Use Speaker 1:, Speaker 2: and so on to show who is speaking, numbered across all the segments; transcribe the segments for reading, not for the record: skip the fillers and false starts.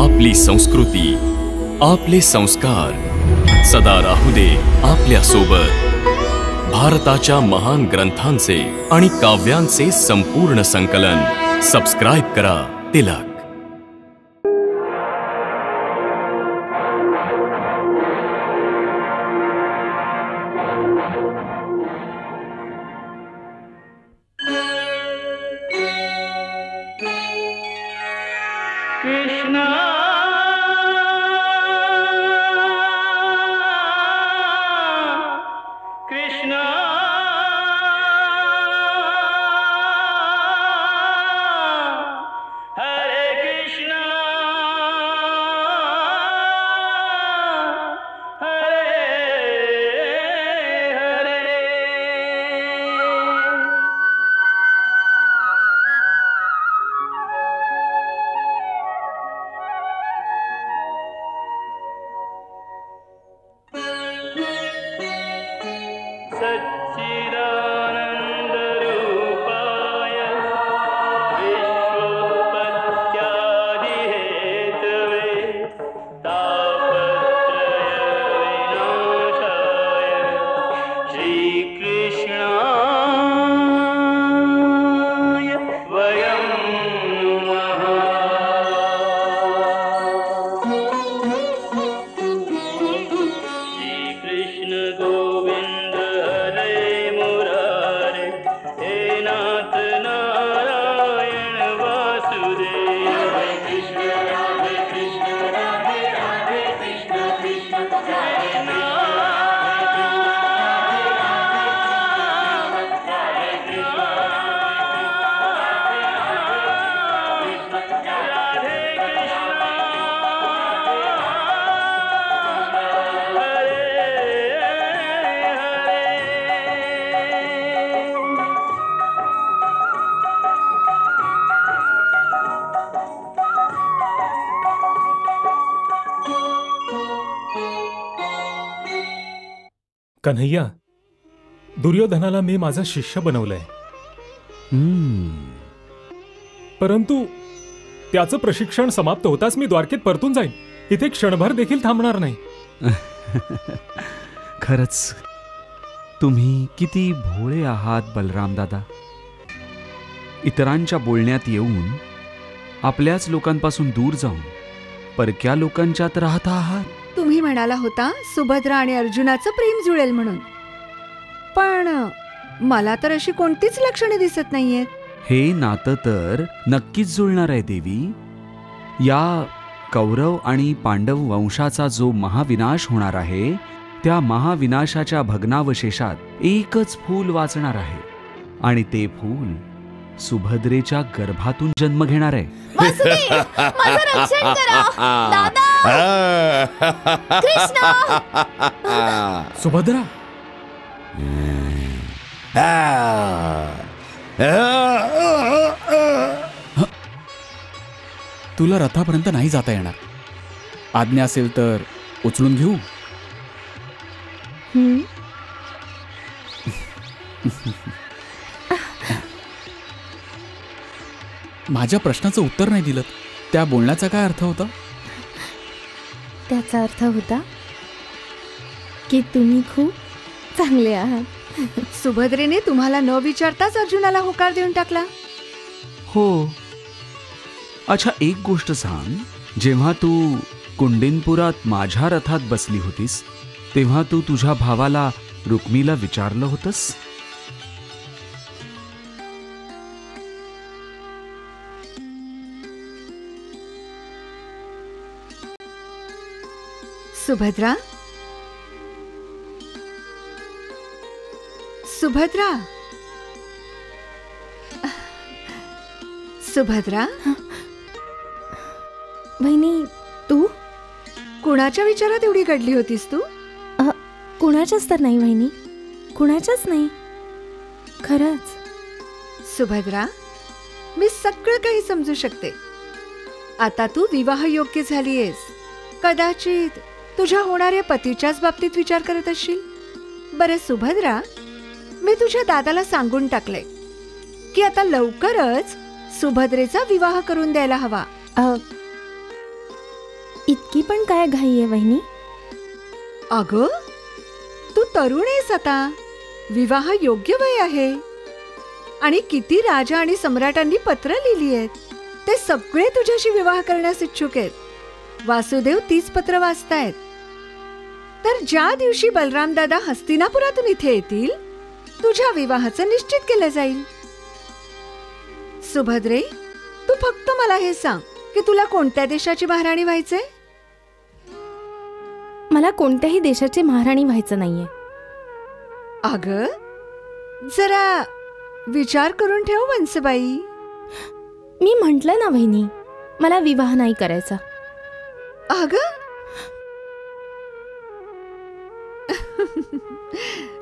Speaker 1: आपली संस्कृती, आपले संस्कार सदा राहू दे आपल्या सोबत. भारताच्या महान ग्रंथांचे आणि काव्यांचे संपूर्ण संकलन. सबस्क्राइब करा तिलक.
Speaker 2: कन्हैया, दुर्योधनाला मी माझा शिष्य बनवलंय. परंतु त्याचं प्रशिक्षण समाप्त होताच मी द्वारकेत परतून जाईन. इथे क्षणभर देखील थांबणार नाही.
Speaker 3: खरंच तुम्ही किती भोळे आहात बलराम दादा. इतरांच्या बोलण्यात येऊन आपल्याच लोकांपासून दूर जाऊन परक्या लोकांच्यात राहत आहात.
Speaker 4: तुम्ही म्हणाला होता सुभद्रा आणि अर्जुनाचं प्रेम जुळेल म्हणून, पण मला तर अशी कोणतीच लक्षणे दिसत नाहीयेत.
Speaker 3: हे नातं तर नक्कीच जुळणार आहे देवी. या कौरव आणि पांडव वंशाचा जो महाविनाश होणार आहे, त्या महाविनाशाच्या भग्नावशेषात एकच फूल वाचणार आहे आणि ते फूल सुभद्रेच्या गर्भातून जन्म घेणार आहे.
Speaker 2: सुभद्रा,
Speaker 5: तुला रथापर्यंत नाही जाता येणार. आज्ञा असेल तर उचलून घेऊ. माझ्या प्रश्नाचं उत्तर नाही दिलं. त्या बोलण्याचा काय अर्थ होता?
Speaker 6: त्याचा अर्थ होता की तुम्ही खूप चांगले आहात.
Speaker 4: सुभद्रेने तुम्हाला न विचारताच अर्जुनाला होकार देऊन टाकला.
Speaker 3: हो. अच्छा, एक गोष्ट सांग. जेव्हा तू कुंडिनपुरात माझ्या रथात बसली होतीस तेव्हा तू तुझ्या भावाला रुक्मीला विचारलं होतंस?
Speaker 4: सुभद्रा, सुभद्रा, सुभद्रा.
Speaker 6: वहिनी, तू
Speaker 4: कुणाच्या विचारात एवढी घडली होतीस तू?
Speaker 6: कुणाच्याच तर नाही वहिनी, कुणाच्याच नाही. खरंच.
Speaker 4: सुभद्रा, मी सगळं काही समजू शकते. आता तू विवाह योग्य झालीयस. कदाचित तुझ्या होणाऱ्या पतीच्याच बाबतीत विचार करत असशील. बरं सुभद्रा, मी तुझ्या दादाला सांगून टाकलंय की आता लवकरच सुभद्रेचा विवाह करून द्यायला हवा.
Speaker 6: इतकी पण काय घाई आहे वहिनी?
Speaker 4: अगं, तू तरुण आहेस आता. विवाह योग्य वय आहे. आणि किती राजा आणि सम्राटांनी पत्र लिहिली आहेत. ते सगळे तुझ्याशी विवाह करण्यास इच्छुक आहेत. वासुदेव तीच पत्र वाचतायत. तर ज्या दिवशी बलराम दादा हस्तिनापुरातून इथे येतील, तुझ्या विवाहाचं निश्चित केलं जाईल. सुभद्रे, तू फक्त मला हे सांग की तुला कोणत्या देशाची महाराणी व्हायचंय?
Speaker 6: मला कोणत्याही देशाची महाराणी व्हायचं नाहीये.
Speaker 4: अगं, जरा विचार करून ठेव वंसबाई.
Speaker 6: मी म्हंटल ना वहिनी, मला विवाह नाही करायचा.
Speaker 4: अगं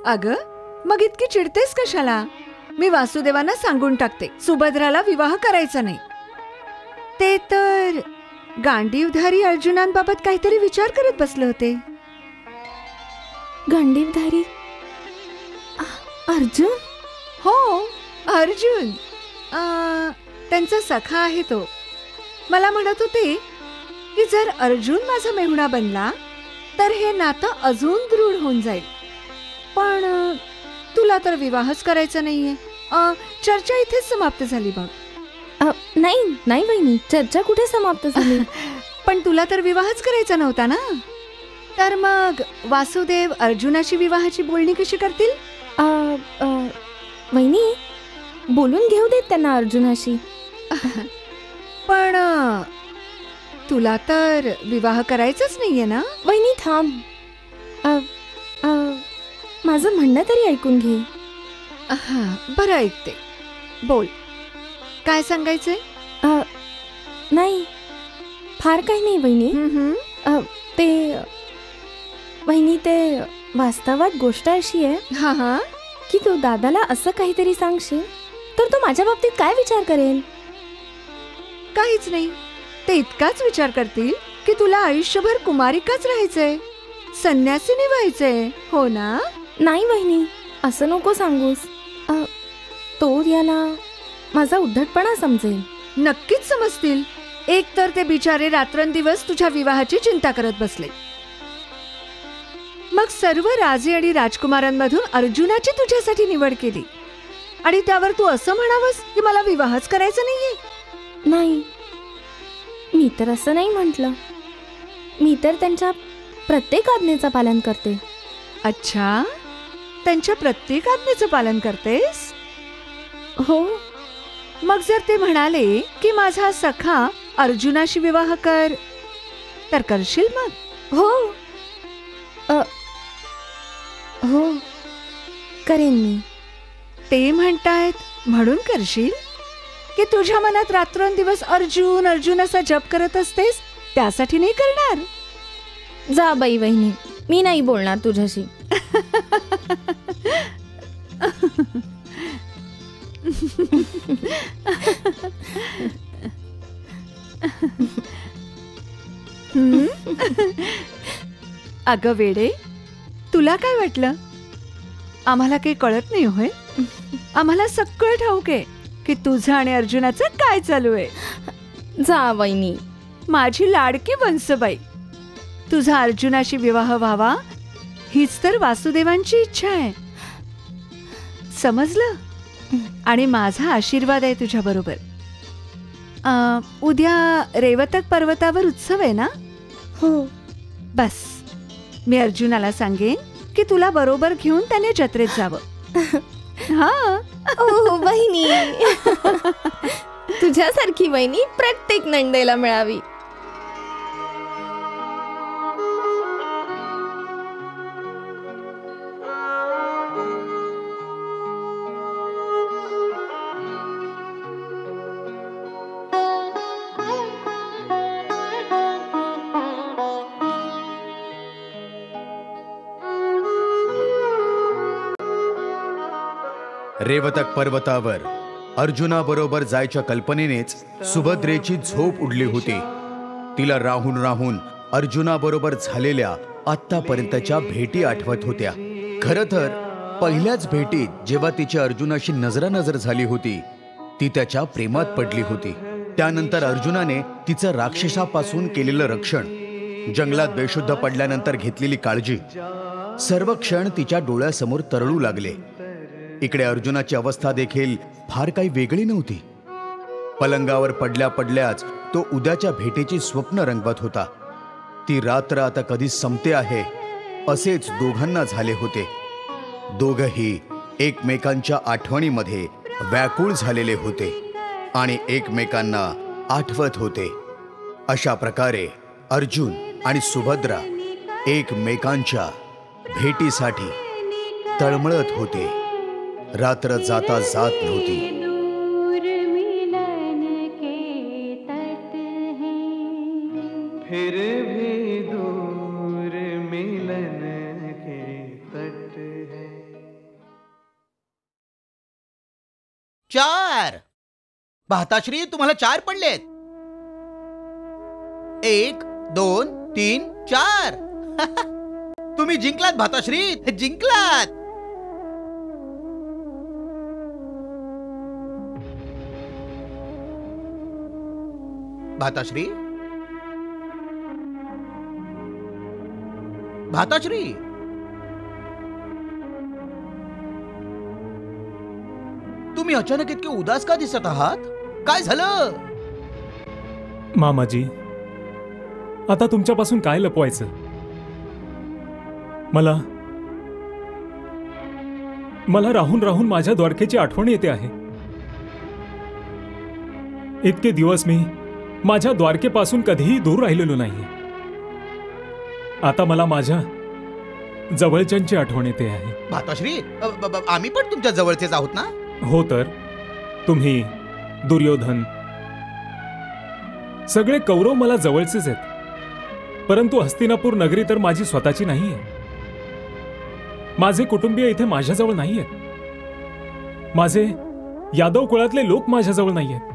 Speaker 4: अगं, मग इतकी चिडतेस कशाला? मी वासुदेवांना सांगून टाकते, सुभद्राला विवाह करायचा नाही. ते तर गांडीवधारी अर्जुनांबाबत काहीतरी विचार करत बसले होते.
Speaker 6: गांडीवधारी अर्जुन?
Speaker 4: हो, अर्जुन. त्यांचा सखा आहे तो. मला म्हणत होते की जर अर्जुन माझा मेहुणा बनला तर हे नातं अजून दृढ होऊन जाईल. पण तुला तर विवाहच करायचा नाहीये. चर्चा इथेच समाप्त झाली बघ.
Speaker 6: नाही नाही वहिनी, चर्चा कुठे समाप्त झाली?
Speaker 4: पण तुला तर विवाहच करायचा नव्हता ना. तर मग वासुदेव अर्जुनाशी विवाहाची बोलणी कशी करतील?
Speaker 6: वहिनी, बोलून घेऊ देत त्यांना अर्जुनाशी.
Speaker 4: पण तुला तर विवाह करायचाच नाहीये ना?
Speaker 6: वहिनी थांब, माझं म्हणणं तरी ऐकून घे.
Speaker 4: बरं, ऐकते. बोल, काय सांगायचंय?
Speaker 6: नाही, फार काही नाही वहिनी. ते वहिनी, ते वास्तवात गोष्ट अशी आहे की तू दादाला असं काहीतरी सांगशील तर तो माझ्या बाबतीत काय विचार करेल?
Speaker 4: काहीच नाही. ते इतकाच विचार करतील की तुला आयुष्यभर कुमारिकाच राहायचंय, संन्यासीनी व्हायचंय, हो ना?
Speaker 6: नाही वहिनी, असं नको सांगूस. तो याला माझा उद्धटपणा समजेल.
Speaker 4: नक्कीच समजतील. एक तर ते बिचारे रात्रंदिवस तुझ्या विवाहाची चिंता करत बसले. मग सर्व राजे आणि राजकुमारांमधून अर्जुनाची तुझ्यासाठी निवड केली आणि त्यावर तू असं म्हणावंस की मला विवाहच करायचा नाहीये?
Speaker 6: नाही, मी तर असं नाही म्हटलं. मी तर त्यांच्या प्रत्येक आज्ञेचं पालन करते.
Speaker 4: अच्छा, त्यांच्या प्रत्येक आज्ञेचं पालन करतेस?
Speaker 6: हो.
Speaker 4: मग जर ते म्हणाले की माझा सखा अर्जुनाशी विवाह कर, तर करशील मग?
Speaker 6: हो हो, करेन मी.
Speaker 4: ते म्हणतायत म्हणून करशील की तुझ्या मनात रात्रंदिवस अर्जुन अर्जुन असा जप करत असतेस त्यासाठी नाही करणार?
Speaker 6: जा बाई वहिनी, मी नाही बोलणार तुझ्याशी.
Speaker 4: अगं वेडे, तुला काय वाटलं? आम्हाला काही कळत नाही होय? आम्हाला सगळं ठाऊक आहे की तुझं आणि अर्जुनाचं काय चालू आहे.
Speaker 6: जा वहिनी.
Speaker 4: माझी लाडकी वंसबाई, तुझा अर्जुनाशी विवाह व्हावा हीच तर वासुदेवांची इच्छा आहे, समजलं? आणि माझा आशीर्वाद आहे तुझ्या बरोबर. उद्या रेवतक पर्वतावर उत्सव आहे ना?
Speaker 6: हो.
Speaker 4: बस, मी अर्जुनाला सांगेन की तुला बरोबर घेऊन त्याने जत्रेत जावं. हा.
Speaker 6: ओ वहिनी, तुझ्यासारखी वहिनी प्रत्येक नंदेला मिळावी.
Speaker 7: रेवतक पर्वतावर अर्जुनाबरोबर जायच्या कल्पनेनेच सुभद्रेची झोप उडली होती. तिला राहून राहून अर्जुनाबरोबर झालेल्या आत्तापर्यंतच्या भेटी आठवत होत्या. खरं तर पहिल्याच भेटीत जेव्हा तिची अर्जुनाशी नजरानजर झाली होती, ती त्याच्या प्रेमात पडली होती. त्यानंतर अर्जुनाने तिचं राक्षसापासून केलेलं रक्षण जंगलात बेशुद्ध पडल्यानंतर घेतलेली काळजी सर्व क्षण तिच्या डोळ्यासमोर तरळू लागले. इकडे अर्जुनाची अवस्था देखील फार काही वेगळी नव्हती. पलंगावर पडल्या पडल्याच तो उद्याच्या भेटीची स्वप्न रंगवत होता. ती रात्र आता कधी संपते आहे असेच दोघांना झाले होते. दोघही एकमेकांच्या आठवणीमध्ये व्याकुळ झालेले होते आणि एकमेकांना आठवत होते. अशा प्रकारे अर्जुन आणि सुभद्रा एकमेकांच्या भेटीसाठी तळमळत होते. रात्र जाता जात नव्हती.
Speaker 8: फिर भी दूर मिलन के तट है.
Speaker 9: 4 भाताश्री, तुम्हाला 4 पडलेत. 1 2 3 4. तुम्ही जिंकलात भाताश्री, जिंकलात. भाताश्री, भाताश्री, तुम्ही अचानक इतके उदास का दिसत आहात? काय झालं?
Speaker 2: मामाजी, आता तुमच्यापासून काय लपवायचं? मला राहून राहून माझ्या द्वारकेची आठवण येते आहे. इतके दिवस मी माझ्या द्वारकेपासून कधीही दूर राहिलेलो नाही. आता मला माझ्या जवळच्यांची आठवण येते आहे.
Speaker 9: भाताश्री, आम्ही पण तुमच्या जवळचेच आहोत ना?
Speaker 2: हो तर, तुम्ही, दुर्योधन, सगळे कौरव मला जवळचेच आहेत. परंतु हस्तिनापूर नगरी तर माझी स्वतःची नाही आहे. माझे कुटुंबीय इथे माझ्याजवळ नाही आहेत. माझे यादव कुळातले लोक माझ्याजवळ नाही आहेत.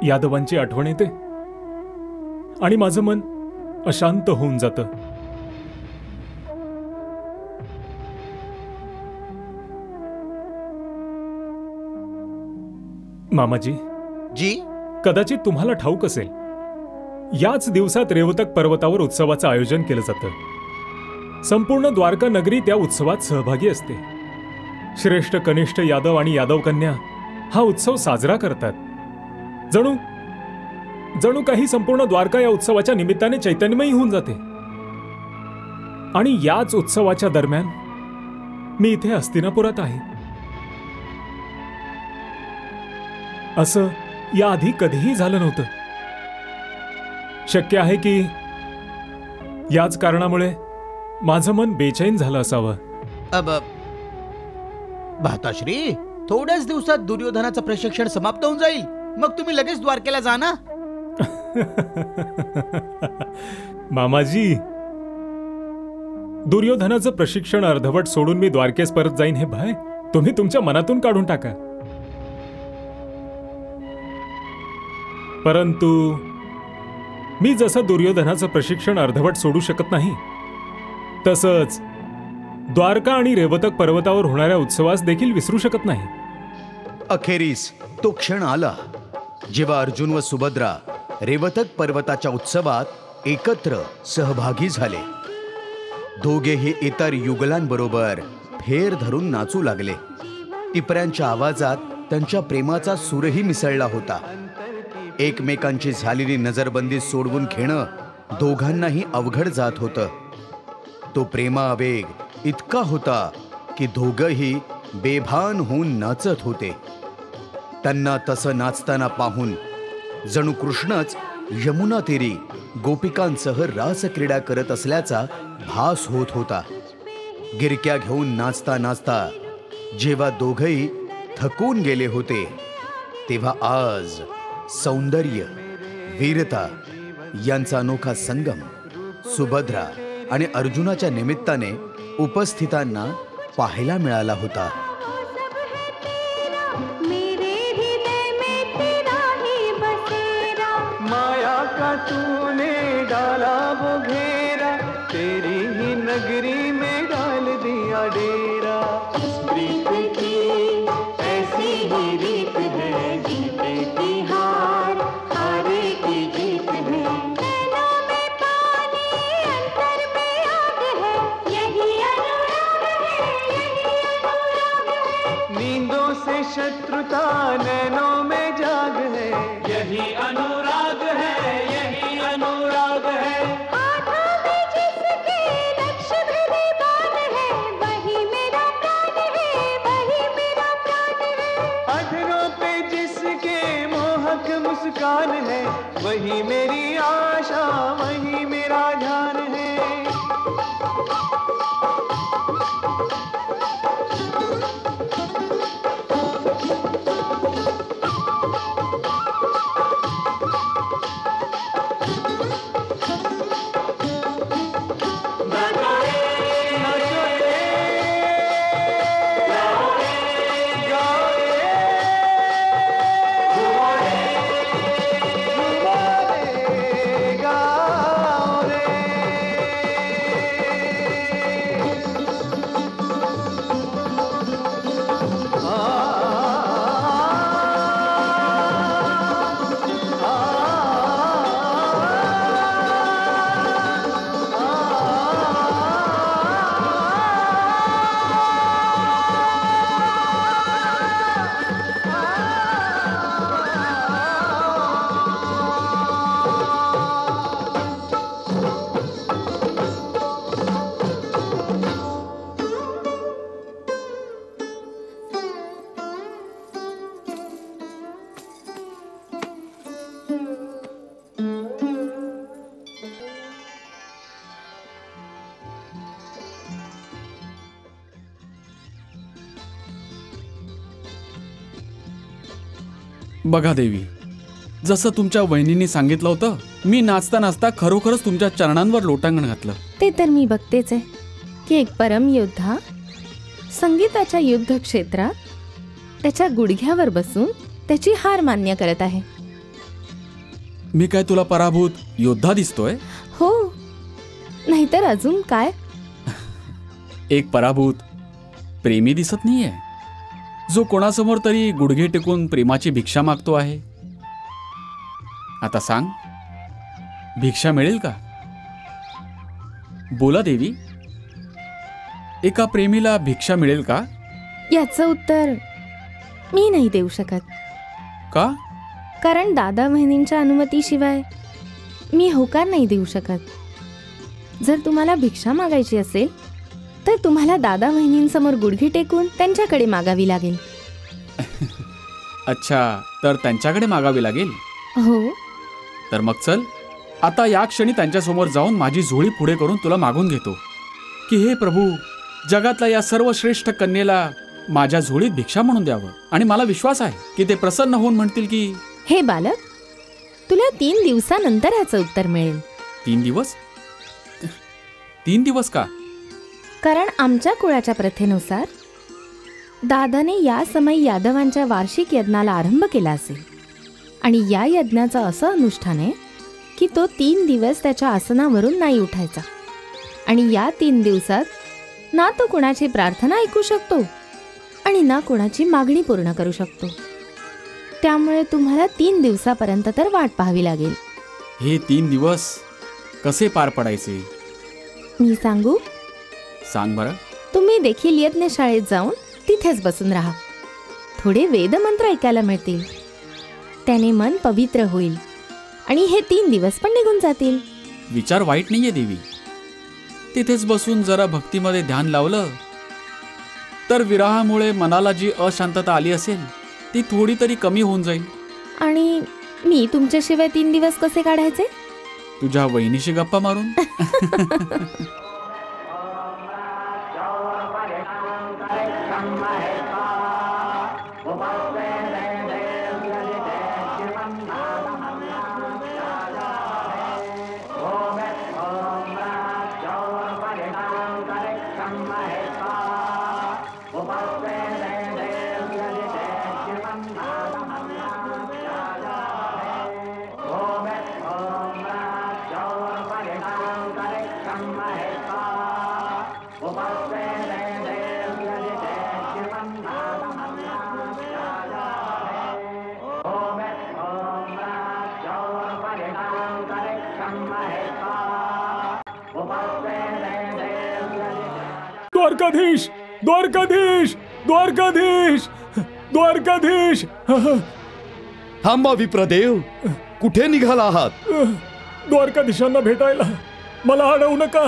Speaker 2: यादवांची आठवण येते आणि माझं मन अशांत होऊन जातं. मामाजी
Speaker 9: जी,
Speaker 2: कदाचित तुम्हाला ठाऊक असेल, याच दिवसात रेवतक पर्वतावर उत्सवाचं आयोजन केलं जातं. संपूर्ण द्वारका नगरी त्या उत्सवात सहभागी असते. श्रेष्ठ, कनिष्ठ यादव आणि यादव कन्या हा उत्सव साजरा करतात. जणू काही संपूर्ण द्वारका या उत्सवाच्या निमित्ताने चैतन्यमयी होऊन जाते. आणि याच उत्सवाच्या दरम्यान मी इथे हस्तिनापुरात आहे. असं याआधी कधीही झालं नव्हतं. शक्य आहे की याच कारणामुळे माझं मन बेचैन झालं असावं.
Speaker 9: भाताश्री, थोड्याच दिवसात दुर्योधनाचं प्रशिक्षण समाप्त होऊन जाईल. मग तुम्ही लगेच द्वारकेला जा ना.
Speaker 2: मामाजी, दुर्योधनाचं प्रशिक्षण अर्धवट सोडून मी द्वारकेस परत जाईन हे भय तुम्ही तुमच्या मनातून काढून टाका. परंतु मी जसं दुर्योधनाचं प्रशिक्षण अर्धवट सोडू शकत नाही, तसंच द्वारका आणि रेवतक पर्वतावर होणाऱ्या उत्सवास देखील विसरू शकत नाही.
Speaker 7: अखेरीस तो क्षण आला जेव्हा अर्जुन व सुभद्रा रेवतक पर्वताच्या उत्सवात एकत्र सहभागी झाले. दोघेही इतर युगलांबरोबर फेर धरून नाचू लागले. टिपऱ्यांच्या आवाजात त्यांच्या प्रेमाचा सूरही मिसळला होता. एकमेकांची झालेली नजरबंदी सोडवून घेणं दोघांनाही अवघड जात होतं. तो प्रेमावेग इतका होता की दोघंही बेभान होऊन नाचत होते. त्यांना तसं नाचताना पाहून जणू कृष्णच यमुना तीरी गोपिकांसह रासक्रीडा करत असल्याचा भास होत होता. गिरक्या घेऊन नाचता नाचता जेव्हा दोघंही थकून गेले होते, तेव्हा आज सौंदर्य, वीरता यांचा अनोखा संगम सुभद्रा आणि अर्जुनाच्या निमित्ताने उपस्थितांना पाहायला मिळाला होता.
Speaker 8: माया का तूने डाला वो घेरा, तेरी ही नगरी में डाल दिया डेरा. प्रीत की ऐसी ही रीत है, जीते की हार, हारे की जीत है. मान है, वही मेरी आशा, वही मेरा ध्यान है।
Speaker 5: बघा देवी, जसं तुमच्या वहिनींनी सांगितलं होतं, मी नाचता नाचता खरोखरच तुमच्या चरणांवर लोटांगण घातलं.
Speaker 6: ते तर मी बघतेच आहे की एक परम योद्धा संगीताच्या युद्ध क्षेत्रात त्याच्या गुडघ्यावर बसून त्याची हार मान्य करत आहे.
Speaker 5: मी काय तुला पराभूत योद्धा दिसतोय?
Speaker 6: हो, नाहीतर अजून काय.
Speaker 5: एक पराभूत प्रेमी दिसत नाहीये, जो कोणासमोर तरी गुडघे टेकून प्रेमाची भिक्षा मागतो आहे. आता सांग, भिक्षा मिळेल का? बोला देवी, एका प्रेमीला भिक्षा मिळेल का?
Speaker 6: याचं उत्तर मी नाही देऊ शकत.
Speaker 5: का?
Speaker 6: कारण दादा बहिणींच्या अनुमतीशिवाय मी होकार नाही देऊ शकत. जर तुम्हाला भिक्षा मागायची असेल तर तुम्हाला दादा बहिणींसमोर गुडघे टेकून त्यांच्याकडे मागावी लागेल.
Speaker 5: अच्छा, तर त्यांच्याकडे मागावी लागेल?
Speaker 6: हो.
Speaker 5: तर मग चल, आता या क्षणी त्यांच्यासमोर जाऊन माझी झोळी पुढे करून तुला मागून घेतो की हे प्रभू, जगातल्या या सर्वश्रेष्ठ कन्येला माझ्या झोळीत भिक्षा म्हणून द्यावं. आणि मला विश्वास आहे की ते प्रसन्न होऊन म्हणतील की
Speaker 6: हे बालक, तुला 3 दिवसानंतर ह्याचं उत्तर मिळेल.
Speaker 5: 3 दिवस? 3 दिवस का?
Speaker 6: कारण आमच्या कुळाच्या प्रथेनुसार दादाने या समय यादवांच्या वार्षिक यज्ञाला आरंभ केला असेल, आणि या यज्ञाचं असं अनुष्ठान आहे की तो 3 दिवस त्याच्या आसनावरून नाही उठायचा. आणि या 3 दिवसात ना तो कोणाची प्रार्थना ऐकू शकतो आणि ना कोणाची मागणी पूर्ण करू शकतो. त्यामुळे तुम्हाला 3 दिवसापर्यंत तर वाट पाहावी लागेल.
Speaker 5: हे 3 दिवस कसे पार पडायचे?
Speaker 6: मी सांगू?
Speaker 5: सांग बरं.
Speaker 6: तुम्ही देखील यज्ञशाळेत जाऊन तिथेच बसून राहा. थोडे वेदमंत्र ऐकायला मिळतील, त्याने मन पवित्र होईल आणि हे 3 दिवस पण निघून जातील.
Speaker 5: विचार वाईट नाहीये देवी. तिथेच बसून जरा भक्तीमध्ये ध्यान लावलं तर विरहामुळे मनाला जी अशांतता आली असेल ती थोडी तरी कमी होऊन जाईल.
Speaker 6: आणि मी तुमच्याशिवाय 3 दिवस कसे काढायचे?
Speaker 5: तुझ्या वहिनीशी गप्पा मारून.
Speaker 2: द्वारकाधीश, द्वारकाधीश, द्वारकाधीश, द्वारकाधीश.
Speaker 10: थांबा विप्रदेव, कुठे निघाला आहात?
Speaker 2: द्वारकाधीशांना भेटायला. मला अडवू नका,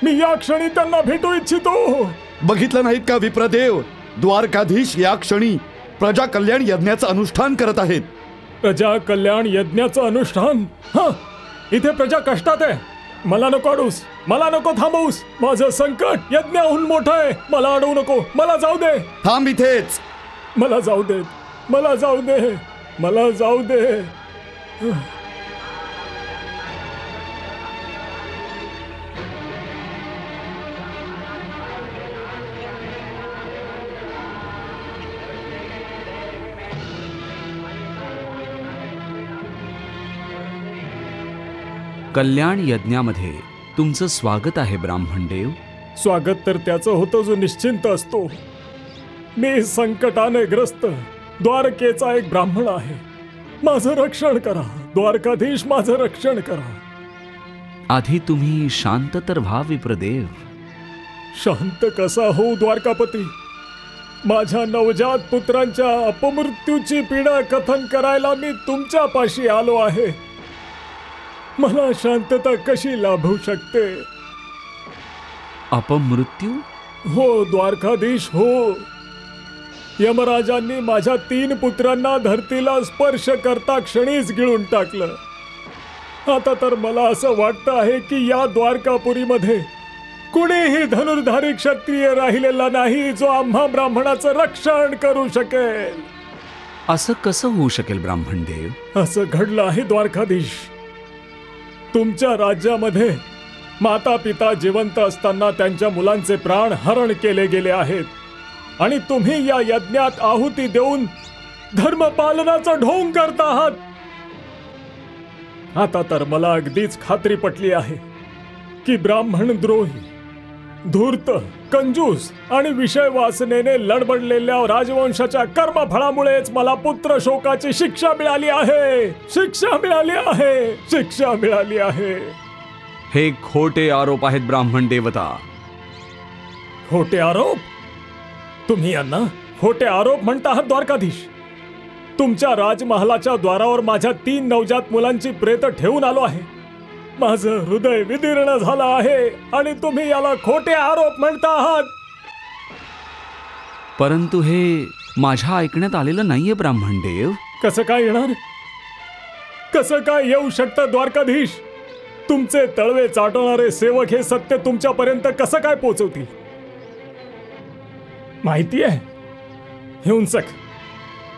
Speaker 2: मी या क्षणी त्यांना भेटू इच्छितो.
Speaker 10: बघितलं नाहीत का विप्रदेव, द्वारकाधीश या क्षणी प्रजा कल्याण यज्ञाचं अनुष्ठान करत आहेत.
Speaker 2: प्रजा कल्याण यज्ञाचं अनुष्ठान? हा, इथे प्रजा कष्टात आहे. मला नको अडूस, मला नको थांबवूस. माझं संकट यज्ञाहून मोठं आहे. मला अडवू नको, मला जाऊ दे.
Speaker 10: थांब इथेच.
Speaker 2: मला जाऊ दे, मला जाऊ दे, मला जाऊ दे.
Speaker 3: कल्याण यज्ञामध्ये तुमचं स्वागत आहे ब्राह्मणदेव.
Speaker 2: स्वागत तर त्याचं होतं जो निश्चिंत असतो. मी संकटाने ग्रस्त द्वारकेचा एक ब्राह्मण आहे. माझं रक्षण करा द्वारकाधीश, माझं रक्षण करा.
Speaker 3: आधी तुम्ही शांत तर व्हा विप्रदेव.
Speaker 2: शांत कसा होऊ द्वारकापती? माझ्या नवजात पुत्रांच्या अपमृत्यूची पीडा कथन करायला मी तुमच्यापाशी आलो आहे. मला शांतता कशी लाभू शकते?
Speaker 3: अपमृत्यू?
Speaker 2: हो द्वारकाधीश, हो. यमराजांनी माझ्या 3 पुत्रांना धरतीला स्पर्श करता क्षणीच गिळून टाकलं. आता तर मला असं वाटतं आहे की या द्वारकापुरीमध्ये कुणीही धनुर्धारी क्षत्रिय राहिलेला नाही जो आम्हा ब्राह्मणाचं रक्षण करू शकेल.
Speaker 3: असं कसं होऊ शकेल ब्राह्मणदेव?
Speaker 2: असं घडलं आहे द्वारकाधीश. तुमच्या राज्यामध्ये माता पिता जिवंत असताना त्यांच्या मुलांचे प्राण हरण केले गेले आहेत आणि तुम्ही या यज्ञात आहुती देऊन धर्मपालनाचा ढोंग करता आहात. आता तर मला अगदीच खात्री पटली आहे की ब्राह्मण द्रोही, धूर्त, कंजूस आणि विषय वासनेने लडबडलेल्या राजवंशाच्या कर्मफळामुळेच मला पुत्र शोकाची शिक्षा मिळाली आहे. शिक्षा मिळाली आहे, शिक्षा मिळाली आहे.
Speaker 3: हे खोटे आरोप आहेत ब्राह्मण देवता.
Speaker 2: खोटे आरोप? तुम्ही यांना खोटे आरोप म्हणता आहात द्वारकाधीश? तुमच्या राजमहालाच्या द्वारावर माझ्या 3 नवजात मुलांची प्रेत ठेवून आलो आहे. माझं हृदय विदीर्ण झालं आहे आणि तुम्ही याला खोटे आरोप म्हणता आहात.
Speaker 3: परंतु हे माझ्या ऐकण्यात आलेलं नाहीये ब्राह्मणदेव.
Speaker 2: कसं काय येणार? कसं काय येऊ शकतं द्वारकाधीश? तुमचे तळवे चाटवणारे सेवक हे सत्य तुमच्यापर्यंत कसं काय पोहोचवतील? माहिती आहे, हिंसक,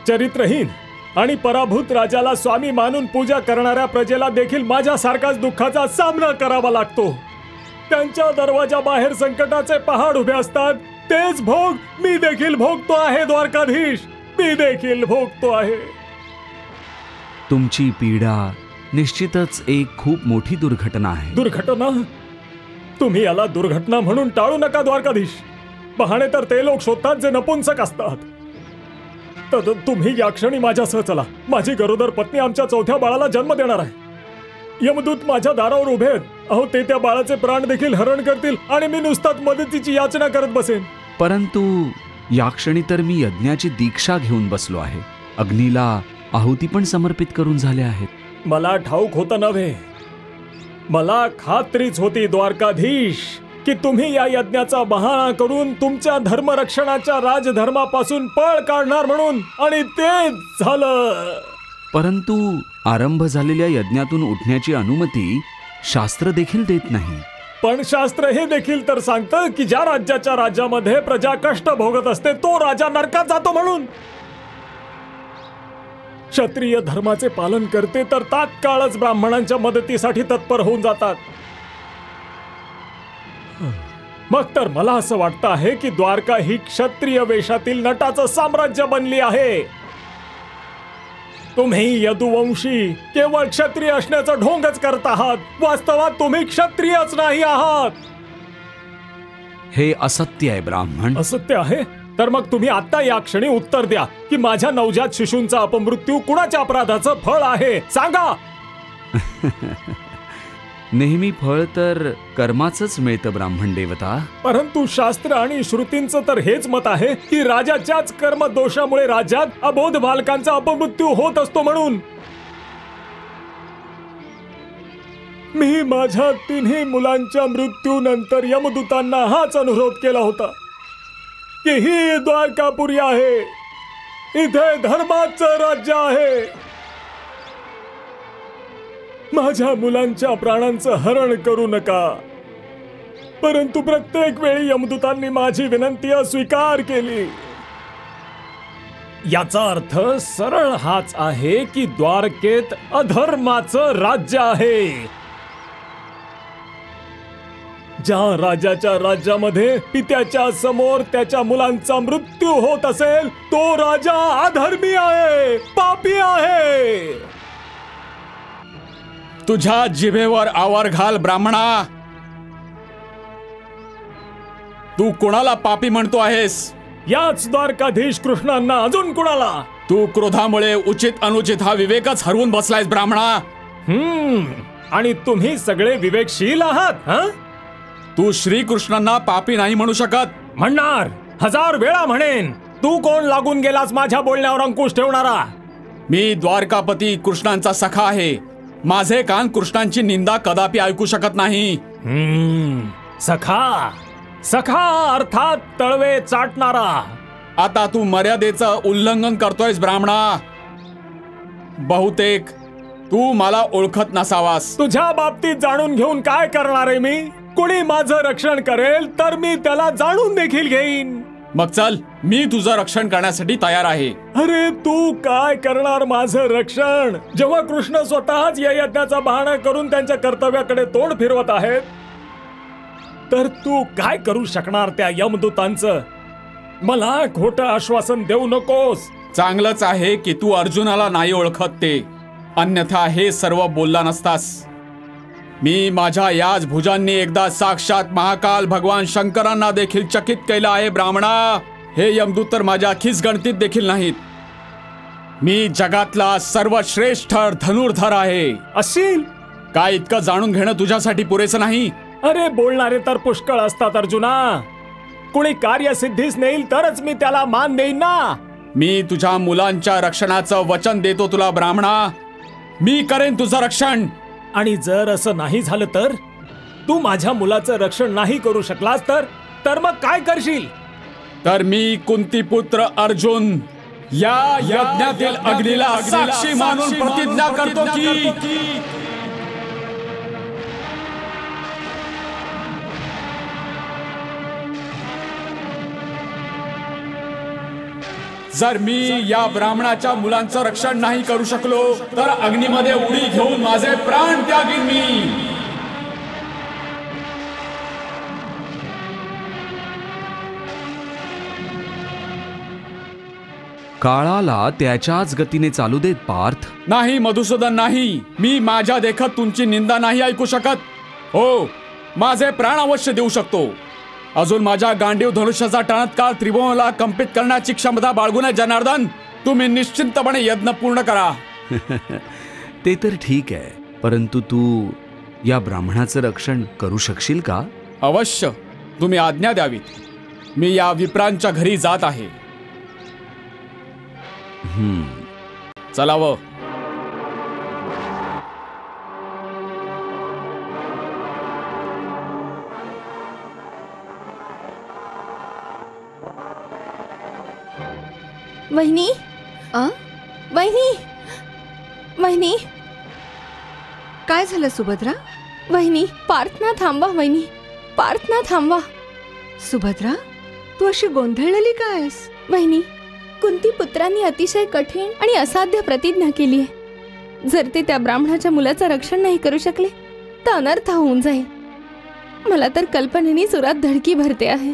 Speaker 2: चरित्रहीन आणि पराभूत राजाला स्वामी मानून पूजा करणाऱ्या प्रजेला देखील माझ्यासारखाच दुःखाचा सामना करावा लागतो. त्यांच्या दरवाजाबाहेर संकटाचे पहाड उभे असतात. तेच भोग मी देखील भोगतो आहे द्वारकाधीश, मी देखील भोगतो आहे.
Speaker 3: तुमची पीडा निश्चितच एक खूप मोठी दुर्घटना आहे.
Speaker 2: दुर्घटना? तुम्ही याला दुर्घटना म्हणून टाळू नका द्वारकाधीश. बहाणे तर ते लोक शोधतात जे नपुंसक असतात. तर तुम्ही या क्षणी माझ्यासह चला. माझी गरोदर पत्नी आमच्या 4थ्या बाळाला जन्म देणार आहे. यमदूत माझ्या दारावर उभे आहेत. अहो, ते त्या बाळाचे प्राण देखील हरण करतील आणि मी नुसताच मदतीची याचना करत बसेन.
Speaker 3: परंतु या क्षणी तर मी यज्ञाची दीक्षा घेऊन बसलो आहे. अग्नीला आहुती पण समर्पित करून झाल्या आहेत.
Speaker 2: मला ठाऊक होतं नव्हे, मला खात्रीच होती द्वारकाधीश की तुम्ही या यज्ञाचा बहाणा करून तुमच्या धर्मरक्षणाच्या राजधर्मापासून पळ काढणार म्हणून, आणि तेच झालं.
Speaker 3: परंतु आरंभ झालेल्या यज्ञातून उठण्याची अनुमती शास्त्र देखील देत नाही.
Speaker 2: पण शास्त्र हे देखील तर सांगतं की ज्या राज्याच्या राज्यामध्ये प्रजा कष्ट भोगत असते तो राजा नरकात जातो म्हणून. क्षत्रिय धर्माचे पालन करते तर तात्काळच ब्राह्मणांच्या मदतीसाठी तत्पर होऊन जातात. मग तर मला असं वाटतं आहे की द्वारका ही क्षत्रिय वेशातील नटाचं साम्राज्य बनली आहे. तुम्ही यदुवंशी केवळ क्षत्रिय असण्याचा ढोंगच करत आहात. वास्तवात तुम्ही क्षत्रियच नाही आहात.
Speaker 3: हे असत्य आहे ब्राह्मण.
Speaker 2: असत्य आहे? तर मग तुम्ही आता या क्षणी उत्तर द्या की माझ्या नवजात शिशूंचा अपमृत्यू कुणाच्या अपराधाचं फळ आहे? सांगा.
Speaker 3: नेहमी फळ तर कर्माचंच मिळतं ब्राह्मण देवता.
Speaker 2: परंतु शास्त्र आणि श्रुतींचं तर हेच मत आहे की राजाच्याच कर्म दोषामुळे राज्यात अबोध बालकांचा अपमृत्यू होत असतो म्हणून. मी माझ्या 3ही मुलांच्या मृत्यूनंतर यमदूतांना हाच अनुरोध केला होता की ही द्वारकापुरी आहे, इथे धर्माचं राज्य आहे. माझ्या मुलांच्या प्राणांचं हरण करू नका. परंतु प्रत्येक वेळी यमदूतांनी माझी विनंती अस्वीकार केली. याचा अर्थ सरळ हाच आहे की द्वारकेत अधर्माचं राज्य आहे. ज्या राजाच्या राज्यामध्ये पित्याच्या समोर त्याच्या मुलांचा मृत्यू होत असेल तो राजा अधर्मी आहे, पापी आहे.
Speaker 5: तुझ्या जिभेवर आवर घाल ब्राह्मणा. तू कोणाला पापी म्हणतो आहेस?
Speaker 2: याच द्वारकाधीश कृष्णांना अजून कुणाला?
Speaker 5: तू क्रोधामुळे उचित अनुचित हा विवेकच हरवून बसलायस ब्राह्मणा.
Speaker 2: आणि तुम्ही सगळे विवेकशील आहात.
Speaker 5: तू श्रीकृष्णांना पापी नाही म्हणू शकत.
Speaker 2: म्हणणार, 1000 वेळा म्हणेन. तू कोण लागून गेलास माझ्या बोलण्यावर अंकुश ठेवणारा?
Speaker 5: मी द्वारकापती कृष्णांचा सखा आहे. माझे कान कृष्णांची निंदा कदापि ऐकू शकत नाही.
Speaker 2: सखा सखा अर्थात तळवे चाटणारा.
Speaker 5: आता तू मर्यादेचं उल्लंघन करतोयस ब्राह्मणा. बहुतेक तू मला ओळखत नसावास.
Speaker 2: तुझ्या बाबतीत जाणून घेऊन काय करणार आहे मी? कोणी माझं रक्षण करेल तर मी त्याला जाणून देखील घेईन.
Speaker 5: मग चल, मी तुझं रक्षण करण्यासाठी तयार आहे.
Speaker 2: अरे तू काय करणार माझं रक्षण, जेव्हा कृष्ण स्वतःच या यज्ञाचा बहाणा करून त्यांच्या कर्तव्याकडे तोंड फिरवत आहेत? तर तू काय करू शकणार त्या यमदूतांचं? मला खोटं आश्वासन देऊ नकोस.
Speaker 5: चांगलंच आहे की तू अर्जुनाला नाही ओळखत ते, अन्यथा हे सर्व बोलला नसतास. मी माझ्या याच भुजांनी एकदा साक्षात महाकाल भगवान शंकरांना देखील चकित केलं आहे ब्राह्मणा. हे यमदूत तर माझ्या अखीच गणतीत देखील नाहीत. मी जगातला सर्वश्रेष्ठ धनुर्धर आहे.
Speaker 2: असेल
Speaker 5: काय इतकं जाणून घेणं तुझ्यासाठी पुरेसं नाही?
Speaker 2: अरे बोलणारे तर पुष्कळ असतात अर्जुना. कुणी कार्यसिद्धीस नेईल तरच मी त्याला मान देईन ना.
Speaker 5: मी तुझ्या मुलांच्या रक्षणाचं वचन देतो तुला ब्राह्मणा. मी करेन तुझं रक्षण.
Speaker 2: आणि जर असं नाही झालं तर? तू माझ्या मुलाचं रक्षण नाही करू शकलास तर मग काय करशील?
Speaker 5: तर मी कुंतीपुत्र अर्जुन या यज्ञातील अग्नीला साक्षी मानून प्रतिज्ञा करतो की जर मी या ब्राह्मणाच्या मुलांचं रक्षण नाही करू शकलो तर अग्नीमध्ये उडी घेऊन माझे प्राण त्यागीन मी.
Speaker 3: काळाला त्याच्याच गतीने चालू देत पार्थ.
Speaker 5: नाही मधुसूदन, नाही. मी माझ्या देखत तुमची निंदा नाही ऐकू शकत. हो, माझे प्राण अवश्य देऊ शकतो. अजून माझ्या गांडीव धनुष्याचा टणत्कार त्रिभुवनाला कंपित करण्याची क्षमता बाळगून आहे जनार्दन. तुम्ही निश्चिंतपणे यज्ञ पूर्ण करा.
Speaker 3: ते तर ठीक आहे, परंतु तू या ब्राह्मणाचं रक्षण करू शकशील का?
Speaker 5: अवश्य. तुम्ही आज्ञा द्यावीत. मी या विप्रांच्या घरी जात आहे. चलावं.
Speaker 6: वहिनी, वहिनी, वहिनी.
Speaker 4: काय झालं सुभद्रा?
Speaker 6: वहिनी, पार्थना थांबवा. वहिनी, पार्थना थांबवा.
Speaker 4: सुभद्रा, तू अशी गोंधळलेली कायस?
Speaker 6: वहिनी, कुंती पुत्रांनी अतिशय कठीण आणि असाध्य प्रतिज्ञा केली आहे. जर ते त्या ब्राह्मणाच्या मुलाचं रक्षण नाही करू शकले तर अनर्थ होऊन जाईल. मला तर कल्पनेने सुरात धडकी भरते आहे.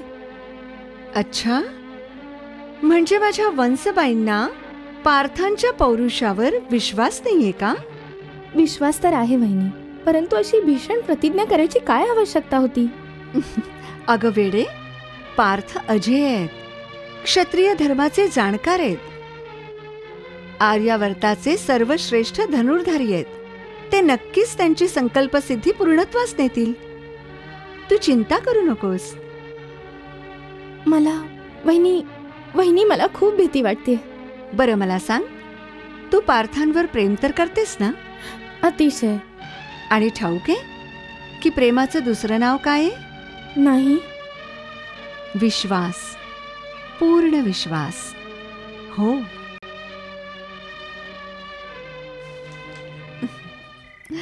Speaker 4: अच्छा, म्हणजे माझ्या वंसबाईंना पार्थांच्या पौरुषावर विश्वास नाहीये का?
Speaker 6: विश्वास तर आहे वहिनी, परंतु अशी भीषण प्रतिज्ञा करायची काय आवश्यकता होती?
Speaker 4: अगं वेडे, पार्थ अजय आहेत, क्षत्रिय धर्माचे जाणकार आहेत, आर्यावर्ताचे सर्वश्रेष्ठ धनुर्धारी आहेत. ते नक्कीच त्यांची संकल्पसिद्धी पूर्णत्वास नेतील. तू चिंता करू नकोस.
Speaker 6: वहिनी, मला खूप भीती वाटते.
Speaker 4: बरं मला सांग, तू पार्थांवर प्रेम तर करतेस ना?
Speaker 6: अतिशय.
Speaker 4: आणि ठाऊक आहे की प्रेमाचं दुसरं नाव काय आहे?
Speaker 6: नाही.
Speaker 4: विश्वास, पूर्ण विश्वास. हो. हा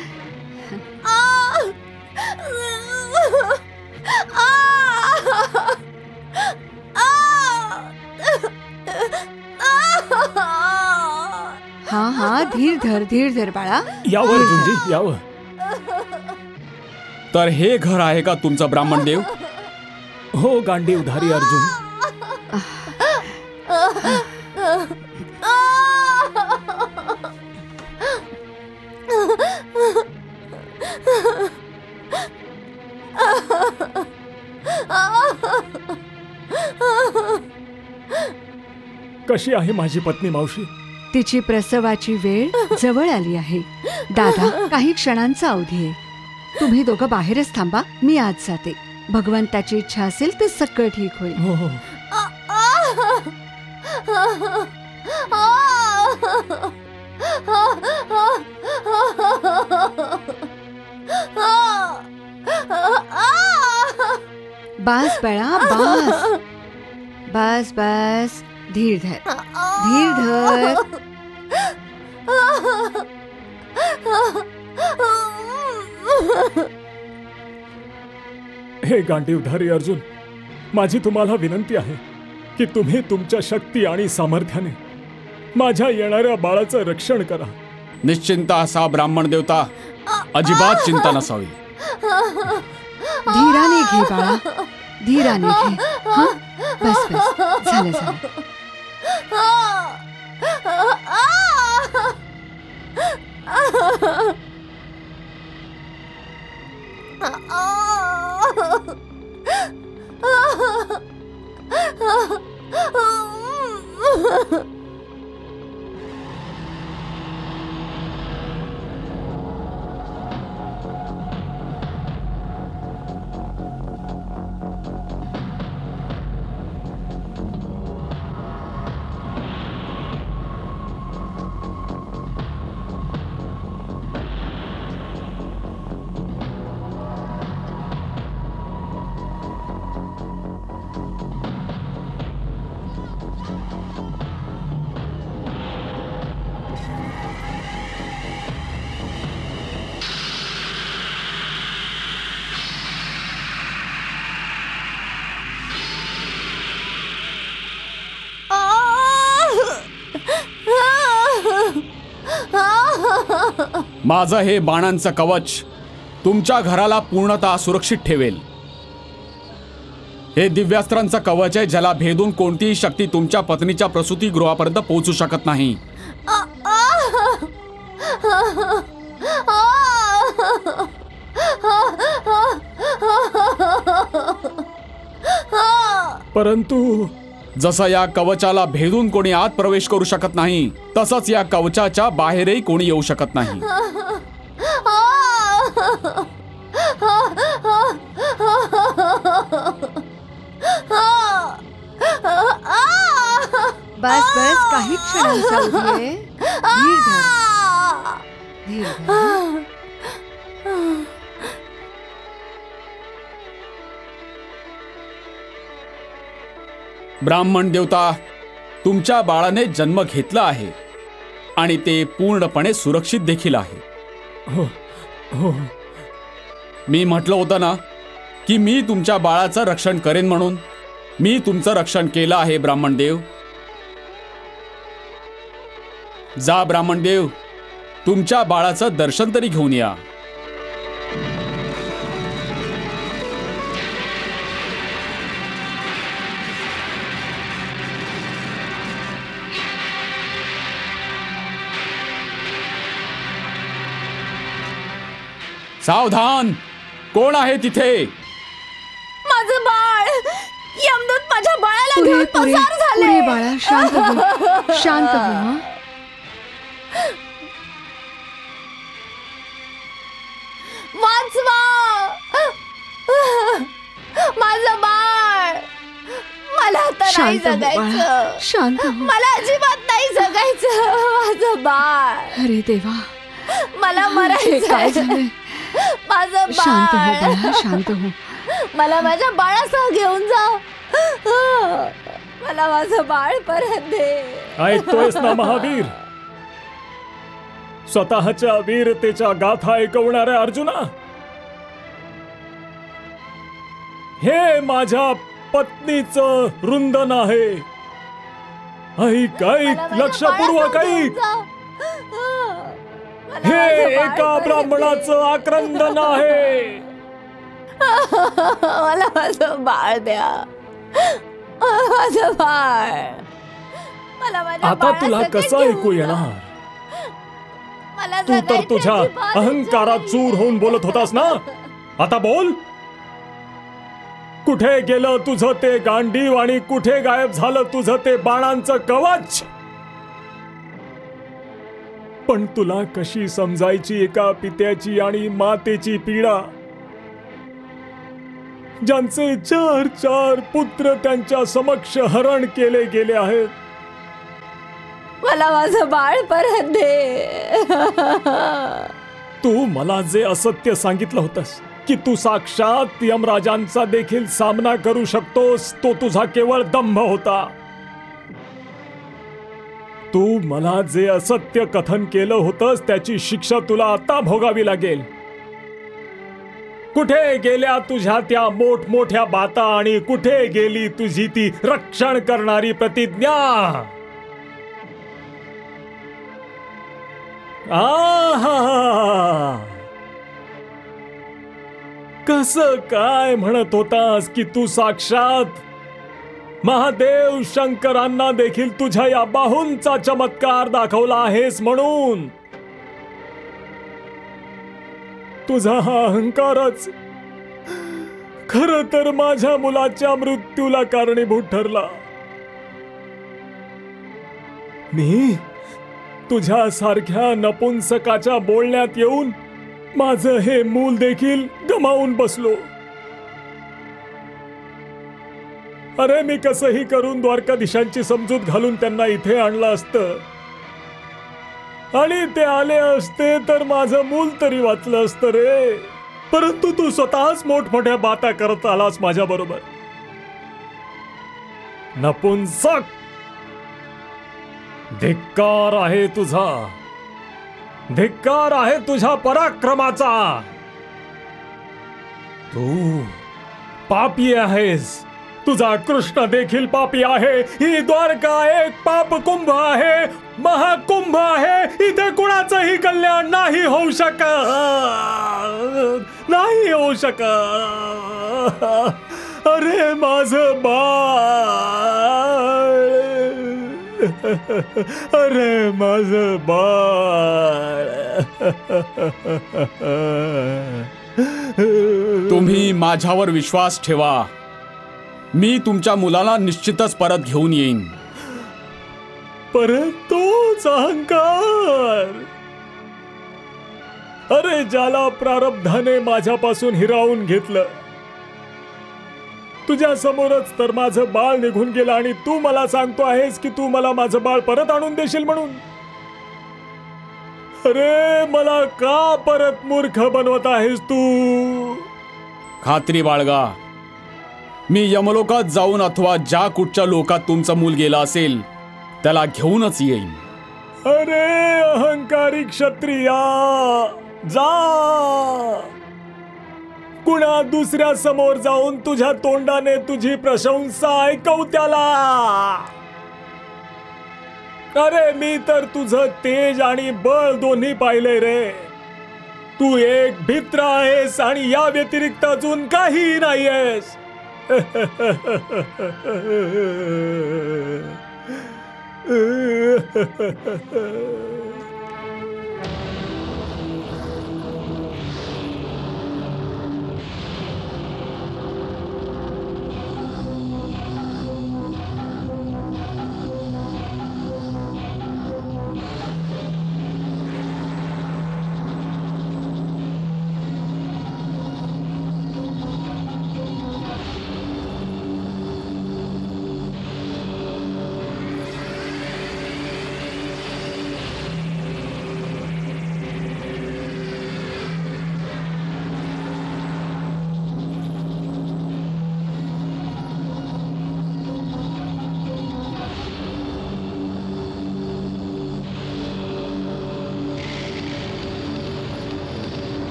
Speaker 4: हा, धीर धर बाळा.
Speaker 2: यावर अर्जुनजी, यावर.
Speaker 5: तर हे घर आहे का तुमचं ब्राह्मणदेव?
Speaker 2: हो गांडीवधारी अर्जुन. कशी आहे माझी पत्नी मावशी?
Speaker 4: तिची प्रसवाची वेळ जवळ आली आहे. दादा, काही क्षणांचा अवधी आहे. तुम्ही दोघं बाहेरच थांबा, मी आत जाते. भगवंताची इच्छा असेल तर सगळं ठीक होईल.
Speaker 2: हो हो.
Speaker 4: बस बाळा, बस बस बस. धीर धर, धीर धर.
Speaker 2: हे गांडीवधारी अर्जुन, माझी तुम्हाला विनंती आहे की तुम्ही तुमच्या शक्ती आणि सामर्थ्याने माझ्या येणाऱ्या बाळाचं रक्षण करा.
Speaker 5: निश्चिंत असा ब्राह्मण देवता, अजिबात चिंता नसावी.
Speaker 4: धीराने घे बाळा, धीराने घे. हा, बस बस, झालं झालं.
Speaker 5: माझं हे बाणांचं कवच तुमच्या घराला पूर्णतः सुरक्षित ठेवेल. हे दिव्यास्त्रांचं कवच आहे, ज्याला भेदून कोणतीही शक्ती तुमच्या पत्नीच्या प्रसूतीगृहापर्यंत पोहोचू शकत नाही.
Speaker 2: परंतु
Speaker 5: जसं या कवचाला भेदून कोणी आत प्रवेश करू शकत नाही, तसंच या कवचाच्या बाहेरही कोणी येऊ शकत नाही.
Speaker 4: बस बस, काही क्षणांचा अवधी आहे. धीर धर, धीर धर.
Speaker 5: ब्राह्मण देवता, तुमच्या बाळाने जन्म घेतला आहे आणि ते पूर्णपणे सुरक्षित देखील आहे.
Speaker 2: हो हो.
Speaker 5: मी म्हटलं होतं ना की मी तुमच्या बाळाचं रक्षण करेन म्हणून. मी तुमचं रक्षण केलं आहे ब्राह्मणदेव. जा ब्राह्मणदेव, तुमच्या बाळाचं दर्शन तरी घेऊन या. सावधान, कोण आहे तिथे?
Speaker 6: माझं बाळ. यमदूत माझ्या बाळाला
Speaker 4: पुढे
Speaker 6: घेऊन
Speaker 4: पुढे
Speaker 6: पसार झाले.
Speaker 4: पुढे बाळा, शांत हो, शांत हो.
Speaker 6: वाचवा माझं बाळ. मला आता नाही
Speaker 4: शांत हो बाळा,
Speaker 6: जगायचं.
Speaker 4: शांत हो.
Speaker 6: मला अजिबात नाही जगायचं. माझं बाळ.
Speaker 4: अरे देवा,
Speaker 6: मला
Speaker 4: हे
Speaker 6: मरायचं
Speaker 4: काय
Speaker 6: आहे.
Speaker 4: झालंय?
Speaker 6: माझं
Speaker 4: शांत हो
Speaker 6: बाळ.
Speaker 4: बाळा, शांत हो.
Speaker 6: मला माझ्या बाळासह घेऊन जा. मला माझं बाळ परत दे.
Speaker 2: ऐकतोयस ना महावीर? स्वतःच्या वीरतेच्या गाथा ऐकवणाऱ्या अर्जुना, हे माझ्या पत्नीचं रुंदन आहे. ऐक ऐक, लक्षपूर्वक ऐक. हे एका ब्राह्मणाचं आक्रंदन आहे.
Speaker 6: मला माझं बाळ द्या, माझं बाळ.
Speaker 2: आता तुला कसं ऐकू येणार? तू तर तुझ्या अहंकारात चूर होऊन बोलत होतास ना. आता बोल, कुठे गेलं तुझं ते गांडीव आणि कुठे गायब झालं तुझं ते बाणांचं कवच? पण तुला कशी समजायची एका पित्याची आणि मातेची पीडा, ज्यांचे 4 पुत्र त्यांच्या समक्ष हरण केले गेले आहेत?
Speaker 6: मला माझं बाळ परत दे.
Speaker 2: तू मला जे असत्य सांगितलं होतंस की तू साक्षात यमराजांचा देखील सामना करू शकतोस, तो तुझा केवळ दंभ होता. तू मला जे असत्य कथन केलं होतंस त्याची शिक्षा तुला आता भोगावी लागेल. कुठे गेल्या तुझ्या त्या मोठमोठ्या बाता आणि कुठे गेली तुझी ती रक्षण करणारी प्रतिज्ञा? कसं काय म्हणत होतास की तू साक्षात महादेव शंकरांना देखील तुझ्या या बाहूंचा चमत्कार दाखवला आहेस म्हणून? तुझा हा अहंकारच खरं तर माझ्या मुलाच्या मृत्यूला कारणीभूत ठरला. मी तुझ्या सारख्या नपुंसकाच्या बोलण्यात येऊन माझं हे मूल देखील गमावून बसलो. अरे मी कसंही करून द्वारकाधीशांची समजूत घालून त्यांना इथे आणलं असतं आणि ते आले असते तर माझं मूल तरी वाचलं असतं रे. परंतु तू स्वतःच मोठमोठ्या बाता करत आलास माझ्या बरोबर. नपुंसक, धिक्कार आहे तुझा, धिक्कार आहे तुझ्या पराक्रमाचा. तू पापी आहेस. तुझा कृष्ण देखील पापी आहे. ही द्वारका एक पाप कुंभ आहे, महाकुंभ आहे. इथे कुणाचंही कल्याण नाही होऊ शकत, नाही होऊ शकत. अरे माझं बाळ, अरे माझं बाळ.
Speaker 5: तुम्ही माझ्यावर विश्वास ठेवा. मी तुमच्या मुलाला निश्चितच परत घेऊन येईन.
Speaker 2: परत तोच अहंकार. अरे ज्याला प्रारब्धाने माझ्यापासून हिरावून घेतलं, तुझ्या समोरच तर माझं बाळ निघून गेलं आणि तू मला सांगतो आहेस की तू मला माझं बाळ परत आणून देशील म्हणून. अरे मला का परत मूर्ख बनवत आहेस तू?
Speaker 5: खात्री बाळगा, मी यमलोकात जाऊन अथवा ज्या कुठच्या लोकात तुमचं मूल गेला असेल त्याला घेऊनच येईन.
Speaker 2: अरे अहंकारी क्षत्रिया, जा. कुणा दुसऱ्या समोर जाऊन तुझ्या तोंडाने तुझी प्रशंसा ऐकव त्याला. अरे मी तर तुझं तेज आणि बळ दोन्ही पाहिले रे. तू एक भित्र आहेस आणि या व्यतिरिक्त अजून काही नाहीयेस.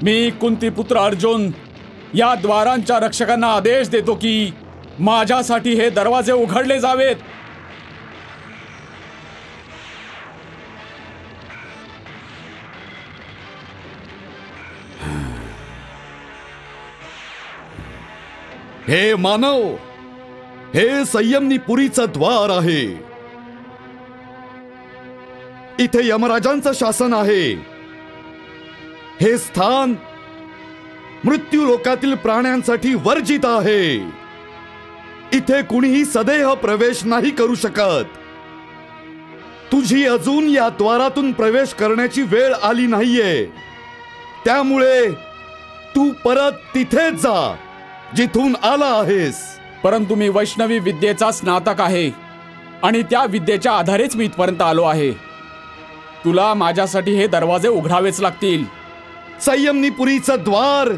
Speaker 5: मी कुंतीपुत्र अर्जुन या द्वारांच्या रक्षकांना आदेश देतो की माझ्यासाठी हे दरवाजे उघडले जावेत.
Speaker 10: हे मानव, हे संयमनी पुरीचं द्वार आहे. इथे यमराजांचं शासन आहे. हे स्थान मृत्यू लोकातील प्राण्यांसाठी वर्जित आहे. इथे कुणीही सदेह प्रवेश नाही करू शकत. तुझी अजून या द्वारातून प्रवेश करण्याची वेळ आली नाहीये. त्यामुळे तू परत तिथेच जा जिथून आला आहेस.
Speaker 5: परंतु मी वैष्णवी विद्येचा स्नातक आहे आणि त्या विद्येच्या आधारेच मी इथपर्यंत आलो आहे. तुला माझ्यासाठी हे दरवाजे उघडावेच लागतील.
Speaker 10: संयमनी पुरीचं द्वार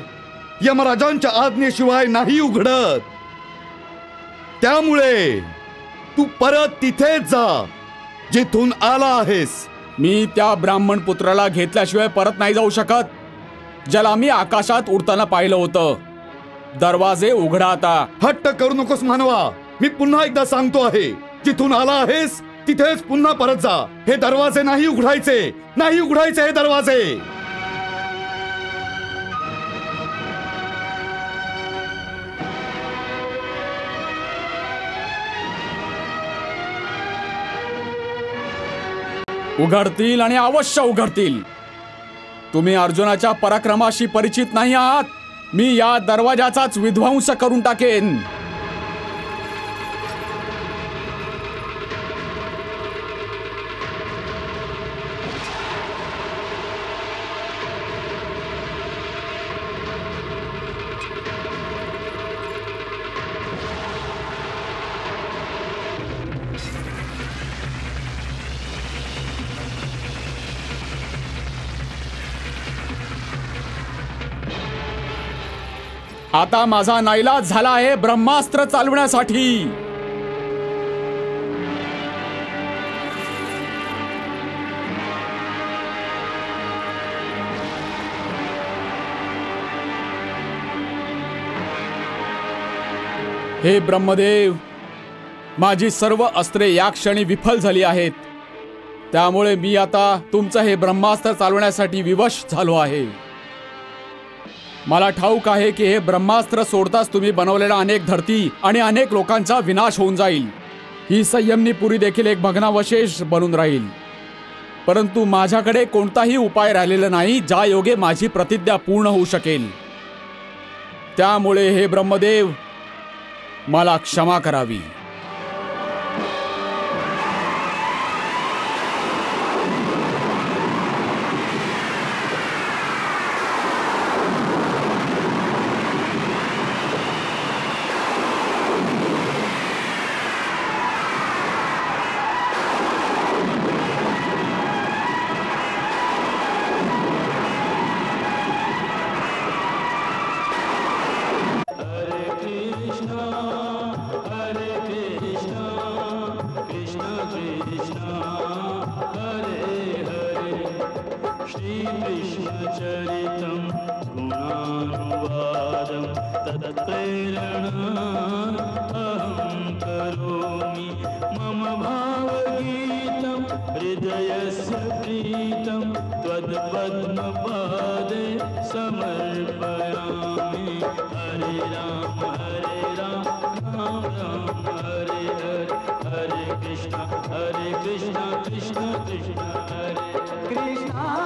Speaker 10: यमराजांच्या आज्ञेशिवाय नाही उघडत. त्यामुळे तू परत तिथेच जा जिथून आला आहेस.
Speaker 5: मी त्या ब्राह्मण पुत्राला घेतल्याशिवाय परत नाही जाऊ शकत, ज्याला मी आकाशात उडताना पाहिलं होतं. दरवाजे उघडा आता.
Speaker 10: हट्ट करू नकोस मानवा. मी पुन्हा एकदा सांगतो आहे, जिथून आला आहेस तिथेच पुन्हा परत जा. हे दरवाजे नाही उघडायचे, नाही उघडायचे हे दरवाजे.
Speaker 5: उघडतील आणि अवश्य उघडतील. तुम्ही अर्जुनाच्या पराक्रमाशी परिचित नाही आहात. मी या दरवाजाचाच विध्वंस करून टाकेन. आता माझा नाईलाज झाला आहे ब्रह्मास्त्र चालवण्यासाठी. हे ब्रह्मदेव, माझी सर्व अस्त्रे या क्षणी विफल झाली आहेत. त्यामुळे मी आता तुमचं हे ब्रह्मास्त्र चालवण्यासाठी विवश झालो आहे. मला ठाऊक आहे की हे ब्रह्मास्त्र सोडताच तुम्ही बनवलेला अनेक धरती आणि अनेक लोकांचा विनाश होऊन जाईल. ही संयमनी पुरी देखील एक भग्नावशेष बनून राहील. परंतु माझ्याकडे कोणताही उपाय राहिलेला नाही ज्या योगे माझी प्रतिज्ञा पूर्ण होऊ शकेल. त्यामुळे हे ब्रह्मदेव, मला क्षमा करावी.
Speaker 8: Krishna